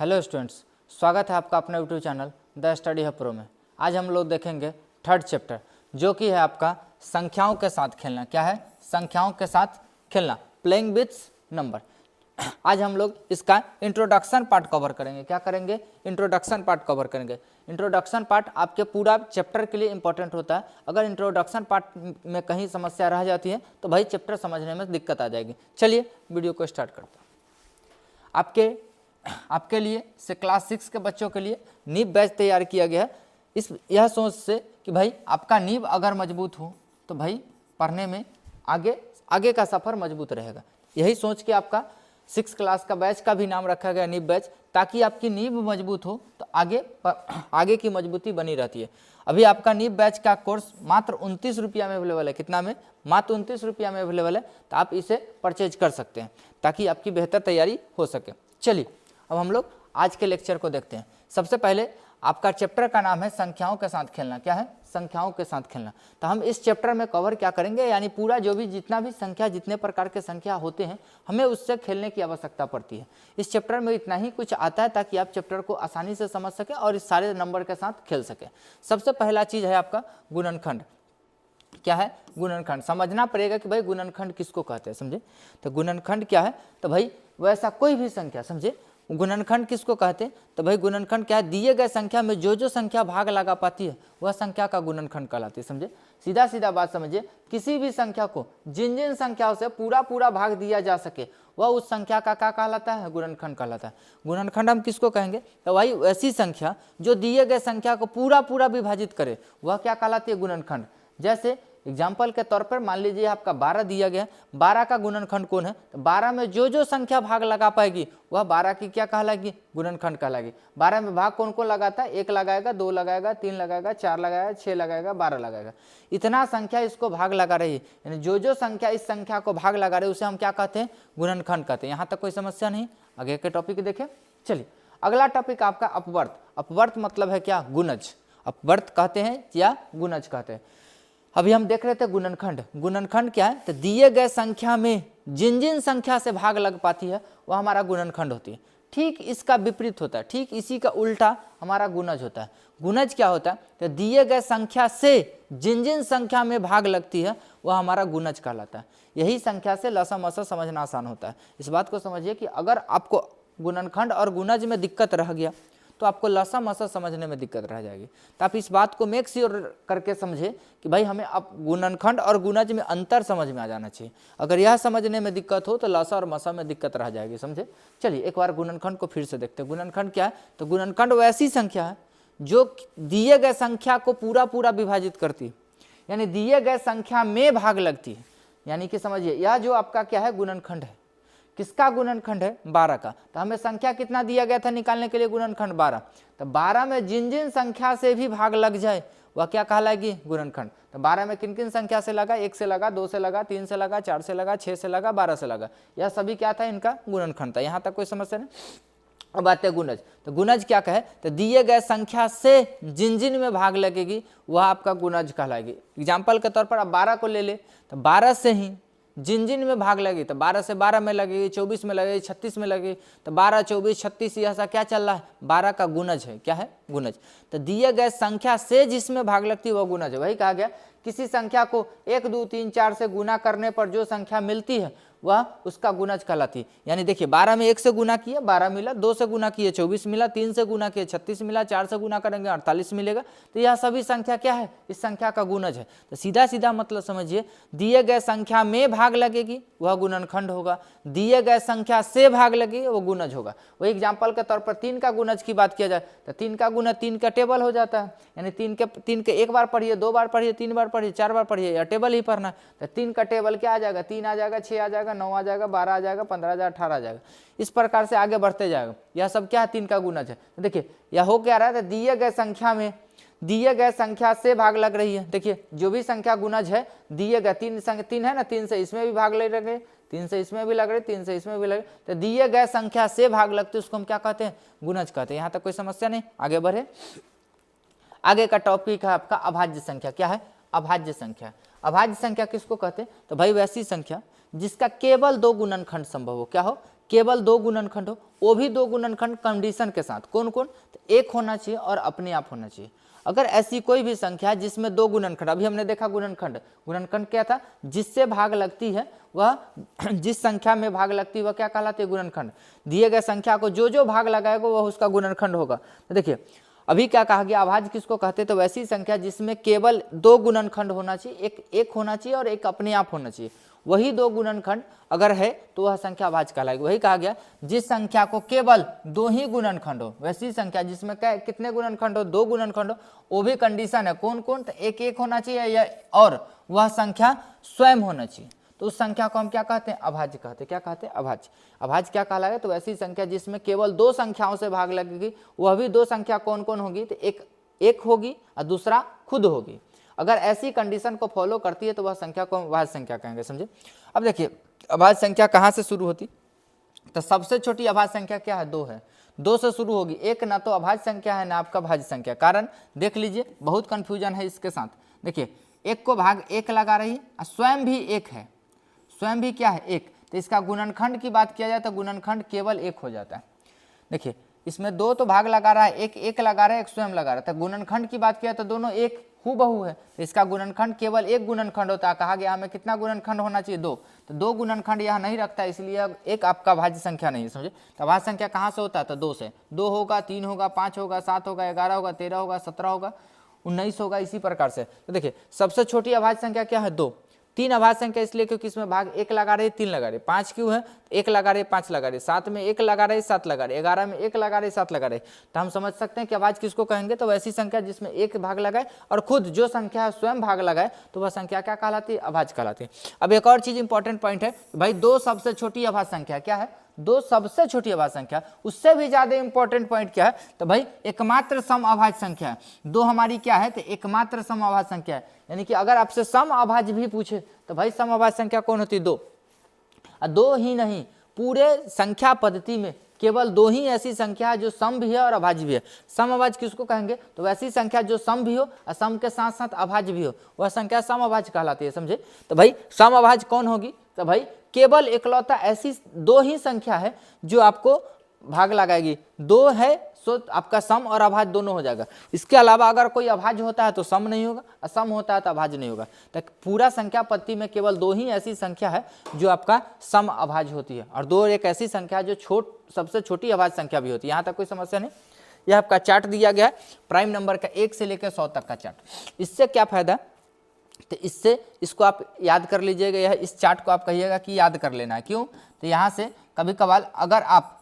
Hello students, स्वागत है आपका अपने YouTube channel the study hub pro में। आज हम लोग देखेंगे थर्ड चैप्टर जो कि है आपका संख्याओं के साथ खेलना। क्या है? संख्याओं के साथ खेलना, प्लेइंग विथ नंबर। आज हम लोग इसका इंट्रोडक्शन पार्ट कवर करेंगे। क्या करेंगे? इंट्रोडक्शन पार्ट कवर करेंगे। इंट्रोडक्शन पार्ट आपके पूरा चैप्टर के लिए इंपॉर्टेंट होता है। अगर इंट्रोडक्शन पार्ट में कहीं समस्या रह जाती है तो भाई चैप्टर समझने में दिक्कत आ जाएगी। चलिए वीडियो को स्टार्ट करते हैं। आपके लिए से क्लास 6 के बच्चों के लिए नींव बैच तैयार किया गया है। यह सोच से कि भाई आपका नींव अगर मजबूत हो तो भाई पढ़ने में आगे का सफ़र मजबूत रहेगा। यही सोच के आपका 6 क्लास का बैच का भी नाम रखा गया नींव बैच, ताकि आपकी नींव मजबूत हो तो आगे की मजबूती बनी रहती है। अभी आपका नींव बैच का कोर्स मात्र 29 रुपया में अवेलेबल है। कितना में? मात्र 29 रुपया में अवेलेबल है। तो आप इसे परचेज कर सकते हैं ताकि आपकी बेहतर तैयारी हो सके। चलिए अब हम लोग आज के लेक्चर को देखते हैं। सबसे पहले आपका चैप्टर का नाम है संख्याओं के साथ खेलना। क्या है? संख्याओं के साथ खेलना। तो हम इस चैप्टर में कवर क्या करेंगे, यानी पूरा जो भी जितना भी संख्या, जितने प्रकार के संख्या होते हैं, हमें उससे खेलने की आवश्यकता पड़ती है। इस चैप्टर में इतना ही कुछ आता है ताकि आप चैप्टर को आसानी से समझ सकें और इस सारे नंबर के साथ खेल सकें। सबसे पहला चीज़ है आपका गुणनखंड। क्या है? गुणनखंड। समझना पड़ेगा कि भाई गुणनखंड किसको कहते हैं, समझे? तो गुणनखंड क्या है? तो भाई वैसा कोई भी संख्या, समझे, गुणनखंड किसको कहते हैं? तो भाई गुणनखंड क्या है? दिए गए संख्या में जो संख्या भाग लगा पाती है वह संख्या का गुणनखंड कहलाती है। समझे? सीधा सीधा बात समझिए, किसी भी संख्या को जिन संख्याओं से पूरा भाग दिया जा सके वह उस संख्या का क्या कहलाता है? गुणनखंड कहलाता है। गुणनखंड हम किसको कहेंगे? तो भाई ऐसी संख्या जो दिए गए संख्या को पूरा विभाजित करे वह क्या कहलाती है? गुणनखंड। जैसे एग्जाम्पल के तौर पर मान लीजिए आपका 12 दिया गया, 12 का गुणनखंड कौन है? तो 12 में जो संख्या भाग लगा पाएगी वह 12 की क्या कहलाएगी? गुणनखंड कहलाएगी। 12 में भाग कौन कौन लगाता है? 1 लगाएगा, 2 लगाएगा, 3 लगाएगा, 4 लगाएगा, 6 लगाएगा, 12 लगाएगा। इतना संख्या इसको भाग लगा रही है, यानी जो संख्या इस संख्या को भाग लगा रही है उसे हम क्या कहते हैं? गुणनखंड कहते हैं। यहाँ तक कोई समस्या नहीं? आगे के टॉपिक देखें। चलिए अगला टॉपिक आपका अपवर्त। अपवर्त मतलब है क्या? गुणज। अपवर्त कहते हैं या गुणज कहते हैं। अभी हम देख रहे थे गुणनखंड। गुणनखंड क्या है? तो दिए गए संख्या में जिन संख्या से भाग लग पाती है वह हमारा गुणनखंड होती है। ठीक इसका विपरीत होता है, ठीक इसी का उल्टा हमारा गुणज होता है। गुणज क्या होता है? तो दिए गए संख्या से जिन संख्या में भाग लगती है वह हमारा गुणज कहलाता है। यही संख्या से लसम असम समझना आसान होता है। इस बात को समझिए कि अगर आपको गुणनखंड और गुणज में दिक्कत रह गया तो आपको लसम असम समझने में दिक्कत रह जाएगी। तो आप इस बात को मेक श्योर करके समझे कि भाई हमें अब गुणनखंड और गुणज में अंतर समझ में आ जाना चाहिए। अगर यह समझने में दिक्कत हो तो लसा और मसा में दिक्कत रह जाएगी। समझे? चलिए एक बार गुणनखंड को फिर से देखते हैं। गुणनखंड क्या है? तो गुणनखंड वो ऐसी संख्या है जो दिए गए संख्या को पूरा विभाजित करती है, यानी दिए गए संख्या में भाग लगती है। यानी कि समझिए यह जो आपका क्या है? गुणनखंड है। किसका गुणनखंड है? 12 का। तो हमें संख्या कितना दिया गया था निकालने के लिए? गुणनखंड 12। तो 12 में जिन संख्या से भी भाग लग जाए वह क्या कहलाएगी? गुणनखंड। तो 12 में किन संख्या से लगा? 1 से लगा, 2 से लगा, 3 से लगा, 4 से लगा, 6 से लगा, 12 से लगा। यह सभी क्या था? इनका गुणनखंड था। यहाँ तक कोई समस्या नहीं? अब आते हैं गुणज। तो गुणज क्या कहे? तो दिए गए संख्या से जिन में भाग लगेगी वह आपका गुणज कहलाएगी। एग्जाम्पल के तौर पर आप 12 को ले ले, तो 12 से ही जिन में भाग लगी तो 12 से 12 में लगेगी, 24 में लगेगी, 36 में लगेगी। तो 12, 24, 36 ऐसा क्या चल रहा है? 12 का गुणज है। क्या है? गुणज। तो दिए गए संख्या से जिसमें भाग लगती है वह गुणज है। वही कहा गया, किसी संख्या को 1, 2, 3, 4 से गुना करने पर जो संख्या मिलती है वह उसका गुणज कहलाती है। यानी देखिए 12 में 1 से गुना किए 12 मिला, 2 से गुना किए 24 मिला, 3 से गुना किए 36 मिला, 4 से गुना करेंगे 48 मिलेगा। तो यह सभी संख्या क्या है? इस संख्या का गुणज है। तो सीधा मतलब समझिए, दिए गए संख्या में भाग लगेगी वह गुणनखंड होगा, दिए गए संख्या से भाग लगेगी वह गुणज होगा। वही एग्जाम्पल के तौर पर 3 का गुणज की बात किया जाए तो 3 का गुणज 3 का टेबल हो जाता है। यानी 3 के 1 बार पढ़िए, 2 बार पढ़िए, 3 बार पढ़िए, 4 बार पढ़िए, या टेबल ही पढ़ना है। तो 3 का टेबल क्या आ जाएगा? 3 आ जाएगा, 6 आ जाएगा, 9 आ जाएगा, 12 आ जाएगा, 15 आ जाएगा, 18 आ जाएगा। इस प्रकार से आगे बढ़ते जाएगा। यह सब क्या है? 3 का गुणज है। तो देखिए यह हो क्या रहा है? तो दिए गए संख्या में दिए गए संख्या से भाग लग रही है। देखिए जो भी संख्या गुणज है, दिए गए 3 है ना, 3 से इसमें भी भाग ले रहे, 3 से इसमें भी लग रहे, 3 से इसमें भी लग रहे। तो दिए गए संख्या से भाग लगते उसको हम क्या कहते हैं? गुणज कहते हैं। यहाँ तक कोई समस्या नहीं? आगे बढ़े। आगे का टॉपिक है आपका अभाज्य संख्या। क्या है? अभाज्य संख्या। अभाज्य संख्या किसको कहते हैं? तो भाई वैसी संख्या जिसका केवल 2 गुणनखंड संभव हो। क्या हो? केवल 2 गुणनखंड हो, वो भी 2 गुणनखंड कंडीशन के साथ। कौन कौन? तो एक होना चाहिए और अपने आप होना चाहिए। अगर ऐसी कोई भी संख्या है जिसमें 2 गुणनखंड, अभी हमने देखा गुणनखंड, गुणनखंड क्या था? जिससे भाग लगती है वह जिस संख्या में भाग लगती है वह क्या कहलाती है? गुणनखंड। दिए गए संख्या को जो जो भाग लगाएगा वह उसका गुणनखंड होगा। तो देखिए अभी क्या कहा गया, अभाज्य किसको कहते हैं? तो वैसी संख्या जिसमें केवल 2 गुणनखंड होना चाहिए, एक होना चाहिए और एक अपने आप होना चाहिए। वही 2 गुणनखंड अगर है तो वह संख्या अभाज्य कहलाएगी। वही कहा गया जिस संख्या को केवल 2 ही गुणनखंड हो, वैसी संख्या जिसमें कितने गुणनखंड हो? 2 गुणनखंड हो, वो भी कंडीशन है। कौन कौन? तो एक होना चाहिए या और वह संख्या स्वयं होना चाहिए, तो उस संख्या को हम क्या कहते हैं? अभाज्य कहते हैं। क्या कहते हैं? अभाज्य। अभाज्य क्या कहलाएगा? तो ऐसी संख्या जिसमें केवल 2 संख्याओं से भाग लगेगी, वह भी 2 संख्या कौन कौन होगी? तो एक होगी और दूसरा खुद होगी। अगर ऐसी कंडीशन को फॉलो करती है तो वह संख्या को अभाज्य संख्या कहेंगे। समझे? अब देखिए अभाज्य संख्या कहाँ से शुरू होती? तो सबसे छोटी अभाज्य संख्या क्या है? 2 है। 2 से शुरू होगी। एक ना तो अभाज्य संख्या है ना आपका भाज्य संख्या। कारण देख लीजिए, बहुत कंफ्यूजन है इसके साथ। देखिए एक को भाग 1 लगा रही है, स्वयं भी 1 है, स्वयं भी क्या है? 1। तो इसका गुणनखंड की बात किया जाए तो गुणनखंड केवल 1 हो जाता है। देखिए इसमें 2 तो भाग लगा रहा है, एक लगा रहा है, एक स्वयं लगा रहा है। तो गुणनखंड की बात किया तो दोनों एक हूबहू है, तो इसका गुणनखंड केवल 1 गुणनखंड होता है। कहा गया हमें कितना गुणनखंड होना चाहिए? 2। तो 2 गुणनखंड यहाँ नहीं रखता, इसलिए एक आपका भाज्य संख्या नहीं है। समझे? तो भाज्य संख्या कहाँ से होता है? तो 2 से। 2 होगा, 3 होगा, 5 होगा, 7 होगा, 11 होगा, 13 होगा, 17 होगा, 19 होगा, इसी प्रकार से। तो देखिए सबसे छोटी अभाज्य संख्या क्या है? 2। 3 अभाज्य संख्या इसलिए क्योंकि इसमें भाग 1 लगा रहे 3 लगा रहे, 5 क्यों है? 1 लगा रहे 5 लगा रहे, 7 में 1 लगा रहे 7 लगा रहे, 11 में 1 लगा रहे 7 लगा रहे। तो हम समझ सकते हैं कि अभाज्य किसको कहेंगे? तो वैसी संख्या जिसमें 1 भाग लगाए और खुद जो संख्या स्वयं भाग लगाए तो वह संख्या क्या कहलाती है? अभाज्य कहलाती है। अब एक और चीज इंपॉर्टेंट पॉइंट है भाई, 2 सबसे छोटी अभाज्य संख्या क्या है? 2 सबसे छोटी अभाज्य संख्या। उससे भी ज्यादा इंपॉर्टेंट पॉइंट क्या है? तो भाई एकमात्र सम अभाज्य संख्या है। 2 हमारी क्या है? तो एकमात्र सम अभाज्य संख्या है। यानी कि अगर आपसे सम अभाज्य भी पूछे तो भाई सम अभाज्य संख्या कौन होती है? 2। 2 ही नहीं, पूरे संख्या पद्धति में केवल 2 ही ऐसी संख्या है जो सम भी है और अभाज्य भी है। सम अभाज्य किसको कहेंगे? तो वैसी संख्या जो सम भी हो और सम के साथ साथ अभाज्य भी हो, वह संख्या सम अभाज्य कहलाती है। समझे? तो भाई सम अभाज्य कौन होगी? तो भाई केवल इकलौता ऐसी 2 ही संख्या है जो आपको भाग लगाएगी। 2 है सो आपका सम और अभाज्य दोनों हो जाएगा। इसके अलावा अगर कोई अभाज्य होता है तो सम नहीं होगा, असम होता है तो अभाज्य नहीं होगा। तो पूरा संख्या पद्धति में केवल 2 ही ऐसी संख्या है जो आपका सम अभाज्य होती है, और 2 एक ऐसी संख्या है जो सबसे छोटी अभाज्य संख्या भी होती है। यहाँ तक कोई समस्या नहीं। यह आपका चार्ट दिया गया है प्राइम नंबर का 1 से लेकर 100 तक का चार्ट। इससे क्या फायदा? तो इससे इसको आप याद कर लीजिएगा, यह इस चार्ट को आप कहिएगा कि याद कर लेना है। क्यों? तो यहाँ से कभी कभार अगर आप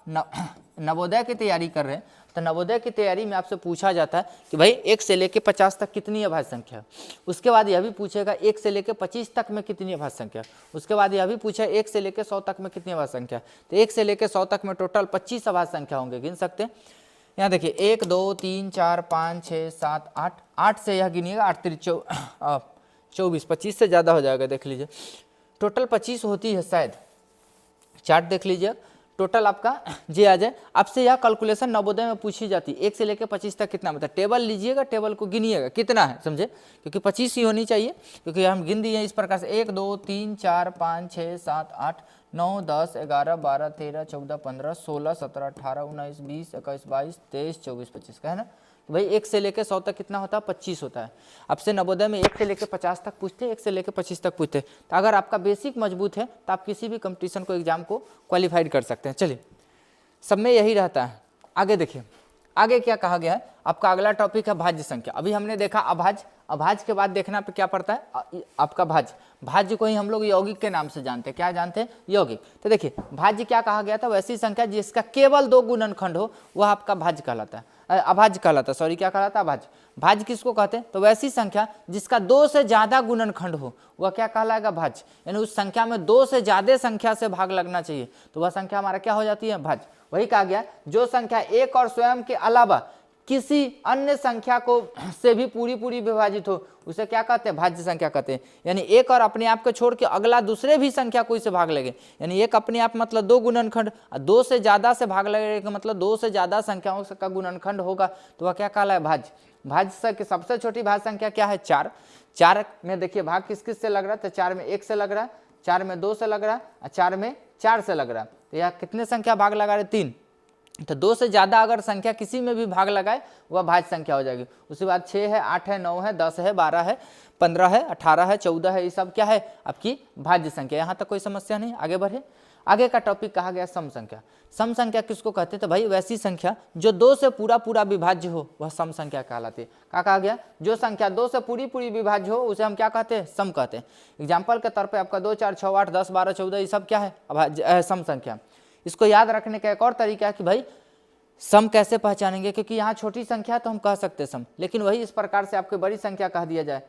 नवोदय की तैयारी कर रहे हैं तो नवोदय की तैयारी में आपसे पूछा जाता है कि भाई 1 से लेकर 50 तक कितनी अभाज्य संख्या है। उसके बाद यह भी पूछेगा 1 से लेकर 25 तक में कितनी अभाज्य संख्या है। उसके बाद यह भी पूछे 1 से लेकर 100 तक में कितनी अभाज्य संख्या है। तो 1 से लेकर 100 तक में टोटल 25 अभाज्य संख्या होंगे, गिन सकते हैं। यहाँ देखिए 1 2 3 4 5 6 7 8, 8 से यह गिनिएगा, 8 3 24, 25 से ज़्यादा हो जाएगा। देख लीजिए टोटल 25 होती है शायद। चार्ट देख लीजिए, टोटल आपका जे आ जाए। आपसे यह कैलकुलेशन नवोदय में पूछी जाती है, 1 से लेकर 25 तक कितना, मतलब टेबल लीजिएगा, टेबल को गिनिएगा कितना है। समझे? क्योंकि 25 ही होनी चाहिए, क्योंकि हम गिन दिए इस प्रकार से 1 2 3 4 5 6 7 8 9 10 11 12 13 14 15 16 17 18 19 20 21 22 23 24 25 का है ना। भाई 1 से लेकर 100 तक कितना होता है? 25 होता है। आपसे नवोदय में 1 से लेकर 50 तक पूछते हैं, 1 से लेकर 25 तक पूछते हैं। तो अगर आपका बेसिक मजबूत है तो आप किसी भी कंपटीशन को एग्जाम को क्वालिफाइड कर सकते हैं। चलिए सब में यही रहता है। आगे देखिए, आगे क्या कहा गया है? आपका अगला टॉपिक है भाज्य संख्या। अभी हमने देखा अभाज्य, अभाज्य के बाद देखना पे क्या पड़ता है? आपका भाज्य। भाज्य को ही हम लोग यौगिक के नाम से जानते हैं। क्या जानते हैं? यौगिक। तो देखिए भाज्य क्या कहा गया था? वैसी संख्या जिसका केवल 2 गुणनखंड हो वह आपका भाज्य कहलाता है, अभाज्य कहलाता है। सॉरी, क्या कहलाता है? अभाज्य। भाज्य किसको कहते हैं? तो वैसी संख्या जिसका 2 से ज्यादा गुणनखंड हो वह क्या कहलाएगा? भाज्य। यानी उस संख्या में 2 से ज्यादा संख्या से भाग लगना चाहिए तो वह संख्या हमारा क्या हो जाती है? भाज्य। वही कहा गया जो संख्या 1 और स्वयं के अलावा किसी अन्य संख्या को से भी पूरी विभाजित हो उसे क्या कहते हैं? भाज्य संख्या कहते हैं। यानी 1 और अपने आप को छोड़ के अगला दूसरे भी संख्या कोई से भाग लगे, यानी 1 अपने आप मतलब 2 गुणनखंड, 2 से ज्यादा से भाग लगे मतलब 2 से ज्यादा संख्याओं का गुणनखंड होगा तो वह क्या कहला है? भाज्य। भाज्य की सबसे छोटी भाज्य संख्या क्या है? 4। 4 में देखिए भाग किस किस से लग रहा है? तो 4 में 1 से लग रहा है, 4 में 2 से लग रहा है, 4 में 4 से लग रहा है। तो यहाँ कितने संख्या भाग लगा रहे, 3। तो 2 से ज़्यादा अगर संख्या किसी में भी भाग लगाए वह भाज्य संख्या हो जाएगी। उसके बाद 6 है, 8 है, 9 है, 10 है, 12 है, 15 है, 18 है, 14 है, ये सब क्या है आपकी भाज्य संख्या। यहाँ तक कोई समस्या नहीं। आगे बढ़े। आगे का टॉपिक कहा गया सम संख्या। सम संख्या किसको कहते हैं, तो भाई वैसी संख्या जो 2 से पूरा पूरा विभाज्य हो वह सम संख्या कहलाती है। क्या कहा गया, जो संख्या 2 से पूरी पूरी विभाज्य हो उसे हम क्या कहते हैं, सम कहते हैं। एग्जाम्पल के तौर पे आपका 2, 4, 6, 8, 10, 12, 14 ये सब क्या है सम संख्या। इसको याद रखने का एक और तरीका है कि भाई सम कैसे पहचानेंगे, क्योंकि यहाँ छोटी संख्या है तो हम कह सकते हैं सम, लेकिन वही इस प्रकार से आपको बड़ी संख्या कह दिया जाए,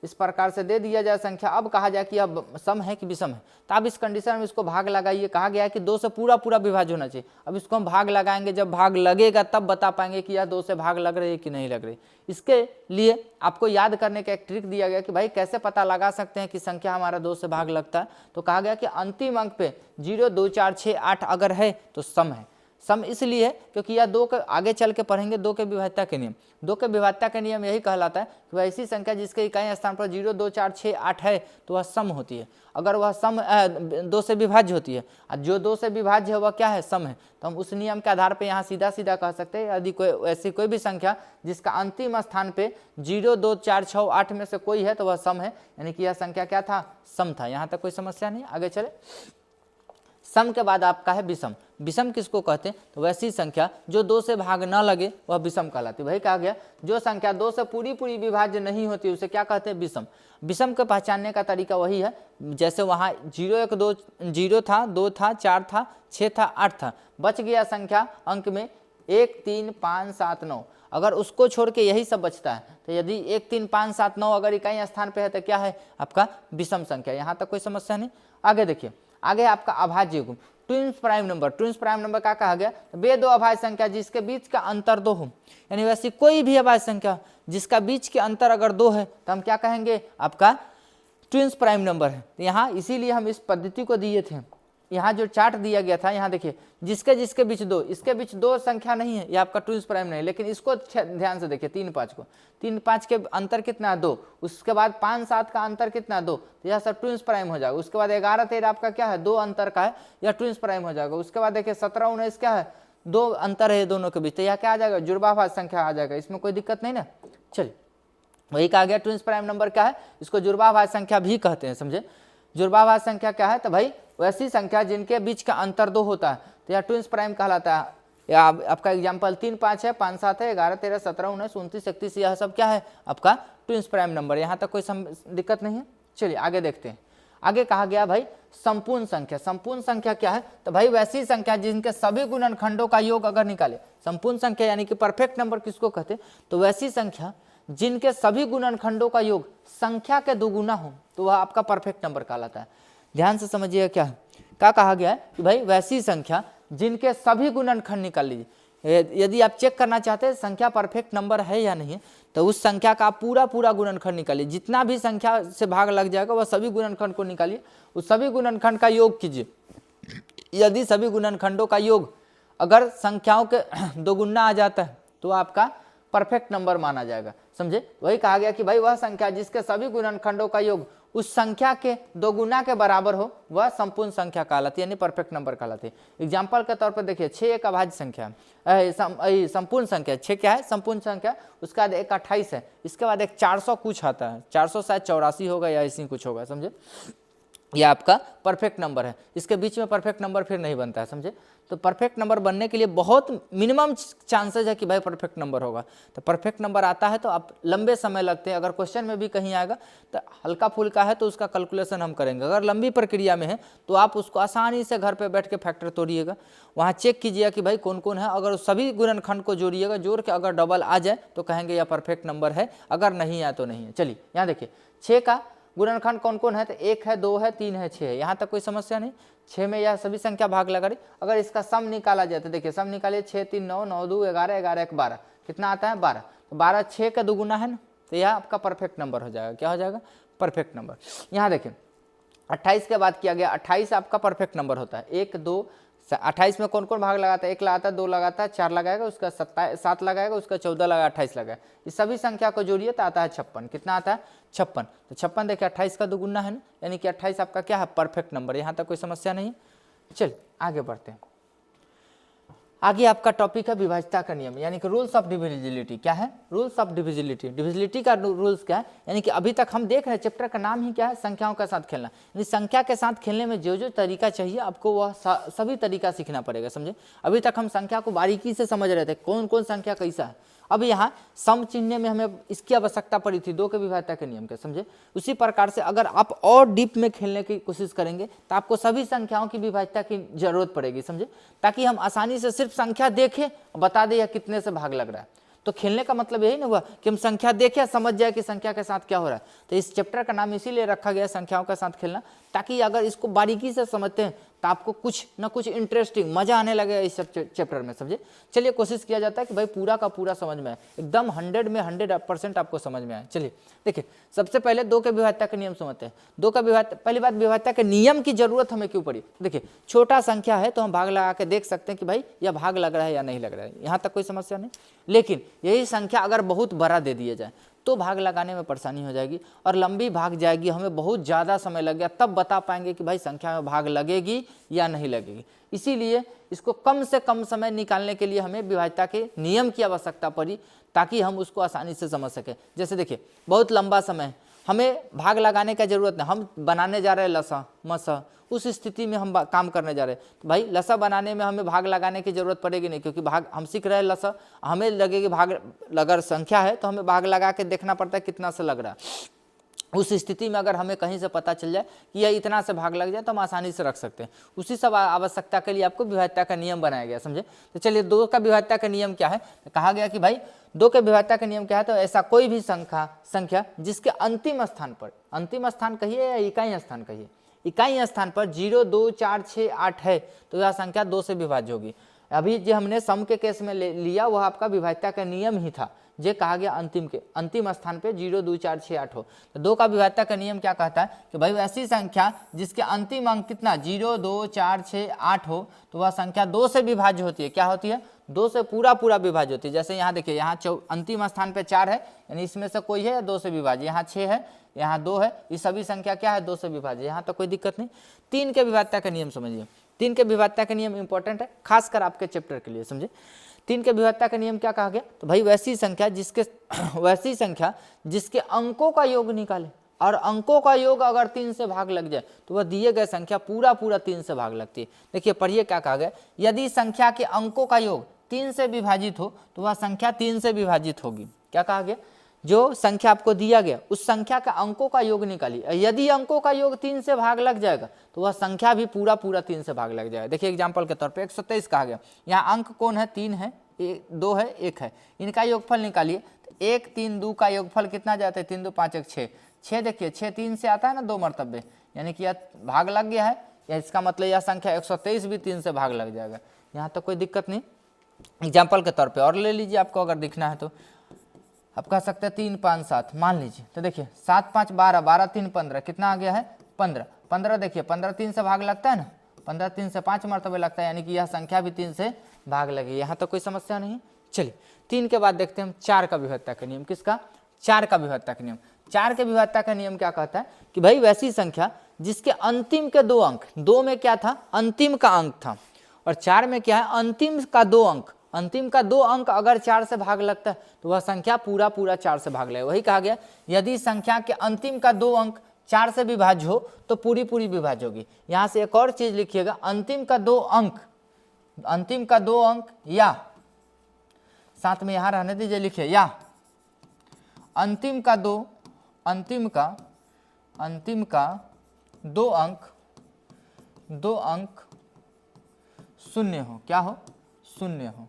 इस प्रकार से दे दिया जाए संख्या, अब कहा जाए कि अब सम है कि विषम है, तो आप इस कंडीशन में इसको भाग लगाइए। कहा गया है कि 2 से पूरा पूरा विभाज्य होना चाहिए। अब इसको हम भाग लगाएंगे, जब भाग लगेगा तब बता पाएंगे कि यह 2 से भाग लग रही है कि नहीं लग रही। इसके लिए आपको याद करने का एक ट्रिक दिया गया कि भाई कैसे पता लगा सकते हैं कि संख्या हमारा 2 से भाग लगता है। तो कहा गया कि अंतिम अंक पे 0, 2, 4, 6, 8 अगर है तो सम है। सम इसलिए है क्योंकि यह 2 के आगे चल के पढ़ेंगे 2 के विभाज्यता के नियम। 2 के विभाज्यता का नियम यही कहलाता है कि वह ऐसी संख्या जिसके इकाई स्थान पर 0, 2, 4, 6, 8 है तो वह सम होती है। अगर वह सम 2 से विभाज्य होती है और जो 2 से विभाज्य है वह क्या है, सम है, तो हम उस नियम के आधार पर यहाँ सीधा सीधा कह सकते हैं यदि कोई ऐसी कोई भी संख्या जिसका अंतिम स्थान पे 0, 2, 4, 6, 8 में से कोई है तो वह सम है, यानी कि यह संख्या क्या था, सम था। यहाँ तक कोई समस्या नहीं। आगे चले। सम के बाद आपका है विषम। विषम किसको कहते हैं, तो वैसी संख्या जो 2 से भाग न लगे वह विषम कहलाती है। वही कहा गया जो संख्या 2 से पूरी पूरी विभाज्य नहीं होती उसे क्या कहते हैं, विषम। विषम को पहचानने का तरीका वही है जैसे वहाँ 0, 1, 2, 0 था, 2 था, 4 था, 6 था, 8 था, बच गया संख्या अंक में 1, 3, 5, 7, 9। अगर उसको छोड़ के यही सब बचता है तो यदि 1, 3, 5, 7, 9 अगर इकाई स्थान पे है तो क्या है आपका विषम संख्या। यहाँ तक कोई समस्या नहीं। आगे देखिए, आगे आपका अभाज्य गुण, twins prime number. Twins prime number क्या कहा गया, वे 2 अभाज्य संख्या जिसके बीच का अंतर 2 हो, यानी वैसी कोई भी अभाज्य संख्या जिसका बीच के अंतर अगर 2 है तो हम क्या कहेंगे, आपका ट्विंस प्राइम नंबर है। तो यहाँ इसीलिए हम इस पद्धति को दिए थे। यहाँ जो चार्ट दिया गया था, यहाँ देखिए जिसके बीच 2, इसके बीच 2 संख्या नहीं है, ये आपका ट्विंस प्राइम नहीं है। लेकिन इसको ध्यान से देखिए, 3, 5 को, 3, 5 के अंतर कितना है, 2। उसके बाद 5, 7 का अंतर कितना है, 2, तो यह सब ट्विंस प्राइम हो जाएगा। उसके बाद 11, 13 आपका क्या है, 2 अंतर का है, यह ट्विंस प्राइम हो जाएगा। उसके बाद देखिए 17, 19 क्या है, 2 अंतर है दोनों के बीच, तो यह क्या आ जाएगा, जुड़वाभाज्य संख्या आ जाएगा। इसमें कोई दिक्कत नहीं ना। चलिए, वही कहा गया ट्विंस प्राइम नंबर क्या है, इसको जुड़वाभाज्य संख्या भी कहते हैं, समझे। जुड़वाभाज्य संख्या क्या है, तो भाई वैसी संख्या जिनके बीच का अंतर 2 होता है तो यह ट्विंस प्राइम कहलाता है। या आपका एग्जांपल 3, 5 है, 5, 7 है, 11, 13, 17, 19, 29, 31, यह सब क्या है आपका ट्विंस प्राइम नंबर। यहाँ तक कोई दिक्कत नहीं है। चलिए आगे देखते हैं। आगे कहा गया भाई संपूर्ण संख्या। संपूर्ण संख्या क्या है, तो भाई वैसी संख्या जिनके सभी गुणनखंडों का योग अगर निकाले, संपूर्ण संख्या यानी कि परफेक्ट नंबर किसको कहते हैं, तो वैसी संख्या जिनके सभी गुणनखंडों का योग संख्या के 2 गुना हो तो वह आपका परफेक्ट नंबर कहलाता है। ध्यान से समझिएगा क्या है, क्या कहा गया है कि भाई वैसी संख्या जिनके सभी गुणनखंड निकाल लीजिए। यदि आप चेक करना चाहते हैं संख्या परफेक्ट नंबर है या नहीं है, तो उस संख्या का आप पूरा गुणनखंड निकालिए। जितना भी संख्या से भाग लग जाएगा वह सभी गुणनखंड को निकालिए, उस सभी गुणनखंड का योग कीजिए। यदि सभी गुणनखंडों का योग अगर संख्याओं के 2 गुना आ जाता है तो आपका परफेक्ट नंबर माना जाएगा, समझे। वही कहा गया कि भाई वह संख्या जिसके सभी गुणनखंडों का योग उस संख्या के 2 गुना के बराबर हो वह संपूर्ण संख्या कहलाती है, यानी परफेक्ट नंबर कहलाती है। एग्जाम्पल के तौर पर देखिए 6 एक अभाज्य संख्या है, संपूर्ण संख्या 6 क्या है, संपूर्ण संख्या। उसके बाद एक 28 है, इसके बाद एक 400 कुछ आता है, 400 शायद 84 होगा या ऐसी कुछ होगा, समझे। यह आपका परफेक्ट नंबर है। इसके बीच में परफेक्ट नंबर फिर नहीं बनता है, समझे। तो परफेक्ट नंबर बनने के लिए बहुत मिनिमम चांसेस है कि भाई परफेक्ट नंबर होगा। तो परफेक्ट नंबर आता है तो आप लंबे समय लगते हैं। अगर क्वेश्चन में भी कहीं आएगा तो हल्का फुल्का है तो उसका कैलकुलेशन हम करेंगे। अगर लंबी प्रक्रिया में है तो आप उसको आसानी से घर पे बैठ के फैक्टर तोड़िएगा, वहाँ चेक कीजिएगा कि भाई कौन कौन है। अगर सभी गुणनखंड को जोड़िएगा, जोड़ के अगर डबल आ जाए तो कहेंगे यह परफेक्ट नंबर है, अगर नहीं आए तो नहीं है। चलिए यहाँ देखिए 6 का गुणनखंड कौन कौन है, तो 1 है, 2 है, 3 है, 6 है। यहाँ तक कोई समस्या नहीं। 6 में यह सभी संख्या भाग लगा रही। अगर इसका सम निकाला जाए तो देखिए सम निकालिए, 6, 3, 9, 9, 2, 11, 11, 1, 12, कितना आता है 12। तो 12 6 का 2 गुना है ना, तो यह आपका परफेक्ट नंबर हो जाएगा। क्या हो जाएगा, परफेक्ट नंबर। यहाँ देखिए 28 के बाद किया गया, 28 आपका परफेक्ट नंबर होता है। 1, 2, 28 में कौन कौन भाग लगाता है, 1 लगाता है, 2 लगाता है, 4 लगाएगा, उसका 7 लगाएगा, उसका 14 लगाएगा, 28 लगाएगा। इस सभी संख्या को जोड़िए तो आता है 56। कितना आता है, 56। तो 56 देखिए 28 का 2 गुना है ना, यानी कि 28 आपका क्या है, परफेक्ट नंबर। यहाँ तक कोई समस्या नहीं। चल आगे बढ़ते हैं। आगे आपका टॉपिक है विभाज्यता का नियम, यानी कि रूल्स ऑफ डिविजिबिलिटी। क्या है? Rules of divisibility. डिविजिबिलिटी का रूल्स क्या है? यानी कि अभी तक हम देख रहे हैं चैप्टर का नाम ही क्या है, संख्याओं के साथ खेलना। यानी संख्या के साथ खेलने में जो जो तरीका चाहिए आपको वह सभी तरीका सीखना पड़ेगा, समझे। अभी तक हम संख्या को बारीकी से समझ रहे थे, कौन कौन संख्या कैसा है। अब यहाँ सम चिन्ह में हमें इसकी आवश्यकता पड़ी थी, दो के विभाज्यता के नियम के, समझे। उसी प्रकार से अगर आप और डीप में खेलने की कोशिश करेंगे तो आपको सभी संख्याओं की विभाज्यता की जरूरत पड़ेगी, समझे, ताकि हम आसानी से सिर्फ संख्या देखें और बता दें या कितने से भाग लग रहा है। तो खेलने का मतलब यही ना हुआ कि हम संख्या देखें, समझ जाए कि संख्या के साथ क्या हो रहा है। तो इस चैप्टर का नाम इसीलिए रखा गया संख्याओं के साथ खेलना, ताकि अगर इसको बारीकी से समझते हैं तो आपको कुछ ना कुछ इंटरेस्टिंग मजा आने लगेगा इस सब चैप्टर में, समझे। चलिए कोशिश किया जाता है कि भाई पूरा का पूरा समझ में आए, एकदम 100 में 100% आपको समझ में आए। चलिए देखिए, सबसे पहले दो के विभाज्यता के नियम समझते हैं। दो का विभाज्यता, पहली बात विभाज्यता के नियम की जरूरत हमें क्यों पड़ी। देखिए छोटा संख्या है तो हम भाग लगा के देख सकते हैं कि भाई यह भाग लग रहा है या नहीं लग रहा है, यहाँ तक कोई समस्या नहीं। लेकिन यही संख्या अगर बहुत बड़ा दे दिया जाए तो भाग लगाने में परेशानी हो जाएगी और लंबी भाग जाएगी, हमें बहुत ज़्यादा समय लग गया, तब बता पाएंगे कि भाई संख्या में भाग लगेगी या नहीं लगेगी। इसीलिए इसको कम से कम समय निकालने के लिए हमें विभाज्यता के नियम की आवश्यकता पड़ी, ताकि हम उसको आसानी से समझ सकें। जैसे देखिए बहुत लंबा समय, हमें भाग लगाने का जरूरत नहीं, हम बनाने जा रहे हैं लसा मसा, उस स्थिति में हम काम करने जा रहे हैं तो भाई लसा बनाने में हमें भाग लगाने की जरूरत पड़ेगी नहीं, क्योंकि भाग हम सीख रहे हैं लसा, हमें लगेगी भाग, अगर संख्या है तो हमें भाग लगा के देखना पड़ता है कितना से लग रहा है। उस स्थिति में अगर हमें कहीं से पता चल जाए कि यह इतना से भाग लग जाए तो हम आसानी से रख सकते हैं। उसी सब आवश्यकता के लिए आपको विभाज्यता का नियम बनाया गया, समझे। तो चलिए दो का विभाज्यता का नियम क्या है, तो कहा गया कि भाई दो के विभाज्यता का नियम क्या है, तो ऐसा कोई भी संख्या जिसके अंतिम स्थान पर, अंतिम स्थान कहिए या इकाई स्थान कहिए, इकाई स्थान पर 0, 2, 4, 6, 8 है तो यह संख्या 2 से विभाज्य होगी। अभी जो हमने सम के केस में लिया वह आपका विभाज्यता का नियम ही था, जे कहा गया अंतिम स्थान पे 0, 2, 4, 6, 8 हो। तो दो का विभाज्यता का नियम क्या कहता है कि भाई ऐसी संख्या जिसके अंतिम अंक कितना 0, 2, 4, 6, 8 हो तो वह संख्या 2 से विभाज्य होती है। क्या होती है? 2 से पूरा विभाज्य होती है। जैसे यहाँ देखिए, यहाँ अंतिम स्थान पे 4 है, यानी इसमें से कोई है 2 से विभाज्य, यहाँ 6 है, यहाँ 2 है, ये सभी संख्या क्या है 2 से विभाज्य, यहाँ तो कोई दिक्कत नहीं। 3 के विभाज्यता का नियम समझिए। 3 के विभाज्यता का नियम इंपॉर्टेंट है, खासकर आपके चैप्टर के लिए, समझे। 3 के विभाज्यता का नियम क्या कहा गया, तो भाई वैसी संख्या जिसके अंकों का योग निकाले, और अंकों का योग अगर 3 से भाग लग जाए तो वह दिए गए संख्या पूरा 3 से भाग लगती है। देखिए पढ़िए क्या कहा गया, यदि संख्या के अंकों का योग 3 से विभाजित हो तो वह संख्या 3 से विभाजित होगी। क्या कहा गया, जो संख्या आपको दिया गया उस संख्या का अंकों का योग निकालिए, यदि अंकों का योग 3 से भाग लग जाएगा तो वह संख्या भी पूरा 3 से भाग लग जाएगा। देखिए एग्जांपल के तौर पे 123 कहा गया, यहाँ अंक कौन है, 3 है, 2 है, 1 है, इनका योगफल निकालिए। तो 1, 3, 2 का योगफल कितना जाता है, 3, 2, 5, 1, 6, 6 देखिए 6 3 से आता है ना 2 मरतबे, यानी कि यह भाग लग गया है, या इसका मतलब यह संख्या 123 भी 3 से भाग लग जाएगा। यहाँ तो कोई दिक्कत नहीं। एग्जाम्पल के तौर पर और ले लीजिए, आपको अगर दिखना है तो आप कह सकते हैं 3, 5, 7 मान लीजिए। तो देखिए 7, 5, 12, 12, 3, 15, कितना आ गया है 15, 15 देखिए 15 3 से भाग लगता है ना, 15 3 से 5 मरतबे लगता है, यानी कि यह संख्या भी 3 से भाग लगी, यहाँ तो कोई समस्या नहीं। चलिए 3 के बाद देखते हैं हम 4 का विभाज्यता का नियम। किसका? 4 का विभाज्यता का नियम। 4 के विभाज्यता का नियम क्या कहता है कि भाई वैसी संख्या जिसके अंतिम के 2 अंक, 2 में क्या था अंतिम का अंक था, और 4 में क्या है अंतिम का 2 अंक, अंतिम का 2 अंक अगर 4 से भाग लगता है तो वह संख्या पूरा 4 से भाग लगेगा। वही कहा गया, यदि संख्या के अंतिम का 2 अंक 4 से विभाज्य हो तो पूरी विभाज्य होगी। यहाँ से एक और चीज लिखिएगा, अंतिम का 2 अंक या साथ में यहाँ रहने दीजिए, लिखिए या अंतिम का 2 अंक शून्य हो। क्या हो? शून्य हो।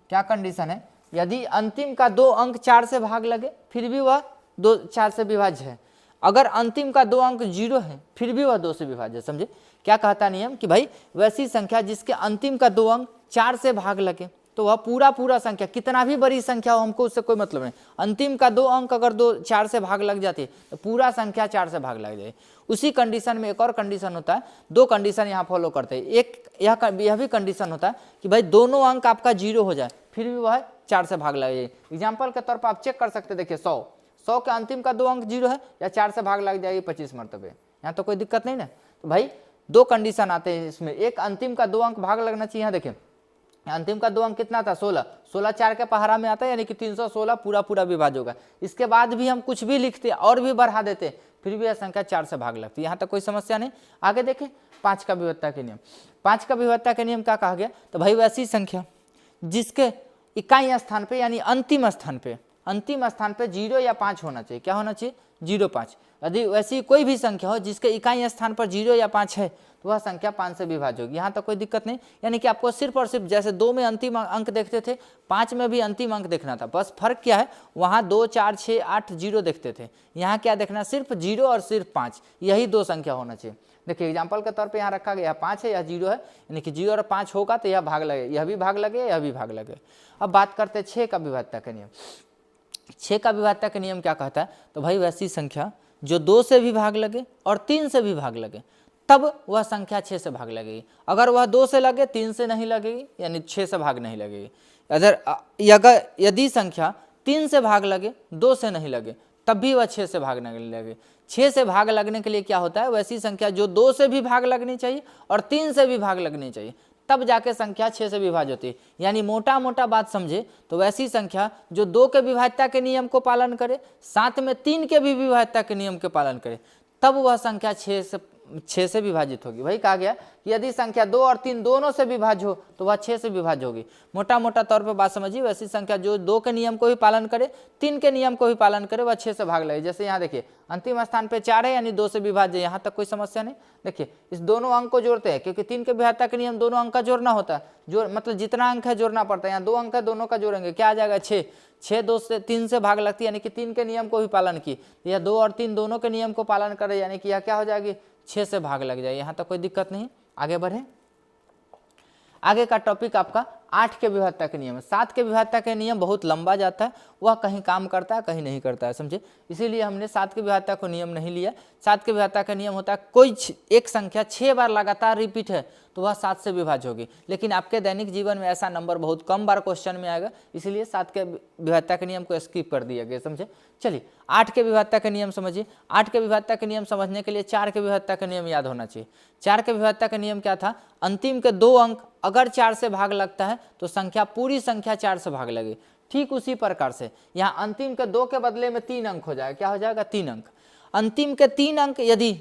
क्या कंडीशन है, यदि अंतिम का 2 अंक 4 से भाग लगे फिर भी वह 4 से विभाज्य है, अगर अंतिम का 2 अंक 0 है फिर भी वह 2 से विभाज्य है। समझे क्या कहता नियम कि भाई वैसी संख्या जिसके अंतिम का 2 अंक 4 से भाग लगे तो वह पूरा संख्या, कितना भी बड़ी संख्या हो हमको उससे कोई मतलब नहीं, अंतिम का 2 अंक अगर 4 से भाग लग जाती है तो पूरा संख्या 4 से भाग लग जाए। उसी कंडीशन में एक और कंडीशन होता है, 2 कंडीशन यहाँ फॉलो करते हैं। एक यह भी कंडीशन होता है कि भाई दोनों अंक आपका 0 हो जाए फिर भी वह 4 से भाग लग जाए। एग्जाम्पल के तौर पर आप चेक कर सकते हैं, देखिए 100 के अंतिम का 2 अंक 0 है या 4 से भाग लग जाएगी 25 मरतबे, यहाँ तो कोई दिक्कत नहीं ना। तो भाई दो कंडीशन आते हैं इसमें, एक अंतिम का 2 अंक भाग लगना चाहिए। यहाँ देखिए अंतिम का 2 अंक कितना था 16, 16 4 के पहाड़ा में आता है, यानी कि 316 पूरा पूरा विभाज्य होगा। इसके बाद भी हम कुछ भी लिखते और भी बढ़ा देते फिर भी यह संख्या 4 से भाग लगती है, यहाँ तक कोई समस्या नहीं। आगे देखें 5 का विविधता के नियम। 5 का विविधता के नियम क्या कहा गया, तो भाई वैसी संख्या जिसके इकाई स्थान पे यानी अंतिम स्थान पे 0 या 5 होना चाहिए। क्या होना चाहिए, 0 5। यदि वैसी कोई भी संख्या हो जिसके इकाई स्थान पर 0 या 5 है तो वह संख्या 5 से विभाज्य होगी। यहाँ तक कोई दिक्कत नहीं, यानी कि आपको सिर्फ और सिर्फ जैसे 2 में अंतिम अंक देखते थे 5 में भी अंतिम अंक देखना था, बस फर्क क्या है, वहाँ 2 4 6 8 0 देखते थे, यहाँ क्या देखना, सिर्फ 0 और सिर्फ 5, यही 2 संख्या होना चाहिए। देखिए एग्जाम्पल के तौर पे यहाँ रखा गया 5 है या 0 है, यानी कि 0 और 5 होगा तो यह भाग लगे, यह भी भाग लगे, यह भी भाग लगे। अब बात करते हैं 6 का विभाज्यता का नियम। 6 का विभाज्यता का नियम क्या कहता है, तो भाई वैसी संख्या जो 2 से भी भाग लगे और 3 से भी भाग लगे तब वह संख्या 6 से भाग लगेगी। अगर वह 2 से लगे 3 से नहीं लगेगी, यानी 6 से भाग नहीं लगेगी। अगर यदि संख्या 3 से भाग लगे 2 से नहीं लगे तब भी वह 6 से भाग नहीं लगे। 6 से भाग लगने के लिए क्या होता है, वैसी संख्या जो 2 से भी भाग लगनी चाहिए और 3 से भी भाग लगनी चाहिए, तब जाके संख्या 6 से विभाज्य होती है। यानी मोटा मोटा बात समझे तो वैसी संख्या जो 2 के विभाज्यता के नियम को पालन करे, साथ में 3 के भी विभाज्यता के नियम के पालन करे, तब वह संख्या 6 से विभाजित होगी। वही कहा गया कि यदि संख्या 2 और 3 दोनों से विभाज्य हो तो वह 6 से विभाज्य होगी। मोटा मोटा तौर पर बात समझिए, वैसी संख्या जो 2 के नियम को भी पालन करे, 3 के नियम को भी पालन करे, वह 6 से भाग लगे। जैसे यहाँ देखिए अंतिम स्थान पे 4 है यानी 2 से विभाज्य, यहाँ तक कोई समस्या नहीं। देखिए इस दोनों अंक को जोड़ते हैं, क्योंकि 3 के विभाज्यता के नियम दोनों अंक का जोड़ना होता है, जोड़ मतलब जितना अंक है जोड़ना पड़ता है। यहाँ 2 अंक है, दोनों का जोड़ेंगे, क्या आ जाएगा 6। 6 2 से 3 से भाग लगती है, यानी कि 3 के नियम को भी पालन की, यह 2 और 3 दोनों के नियम को पालन करे, यानी कि यह क्या हो जाएगी 6 से भाग लग जाए। यहाँ तक कोई दिक्कत नहीं। आगे बढ़े, आगे का टॉपिक आपका 8 के विभाज्यता के नियम है। 7 के विभाज्यता के नियम बहुत लंबा जाता है, वह कहीं काम करता है कहीं नहीं करता है, समझे, इसीलिए हमने 7 के विभाज्यता को नियम नहीं लिया। 7 के विभाज्यता का नियम होता है कोई एक संख्या 6 बार लगातार रिपीट है तो वह 7 से विभाज्य होगी, लेकिन आपके दैनिक जीवन में ऐसा नंबर बहुत कम बार क्वेश्चन में आएगा, इसलिए 7 के विभाज्यता के नियम को स्किप कर दिया गया, समझे। चलिए 8 के विभाज्यता के नियम समझिए। 8 के विभाज्यता के नियम समझने के लिए 4 के विभाज्यता का नियम याद होना चाहिए। 4 के विभाज्यता का नियम क्या था, अंतिम के 2 अंक अगर 4 से भाग लगता है तो संख्या पूरी संख्या 4 से भाग लगे। ठीक उसी प्रकार से यहाँ अंतिम के 2 के बदले में 3 अंक हो जाएगा, क्या हो जाएगा 3 अंक। अंतिम के 3 अंक यदि